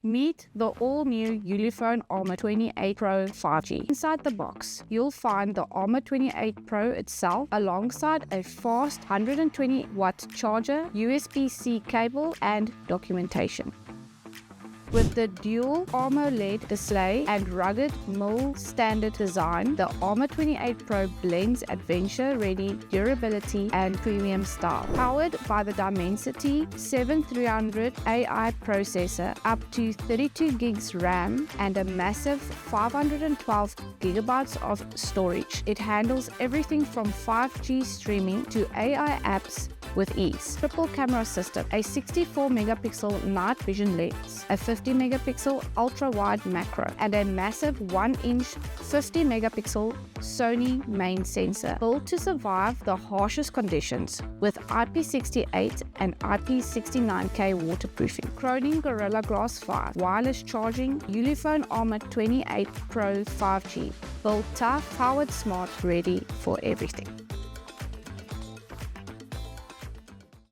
Meet the all-new Ulefone Armor 28 Pro 5G. Inside the box, you'll find the Armor 28 Pro itself alongside a fast 120-watt charger, USB-C cable, and documentation. With the dual AMOLED display and rugged mill-standard design, the Armor 28 Pro blends adventure-ready durability and premium style. Powered by the Dimensity 7300 AI processor, up to 32 gigs RAM, and a massive 512 gigabytes of storage, it handles everything from 5G streaming to AI apps with ease. Triple camera system, a 64 megapixel night vision lens, a 50 megapixel ultra-wide macro, and a massive 1-inch 50 megapixel Sony main sensor, built to survive the harshest conditions with IP68 and IP69K waterproofing. Cronin Gorilla Glass 5 wireless charging, Ulefone Armor 28 Pro 5G, built tough, powered smart, ready for everything.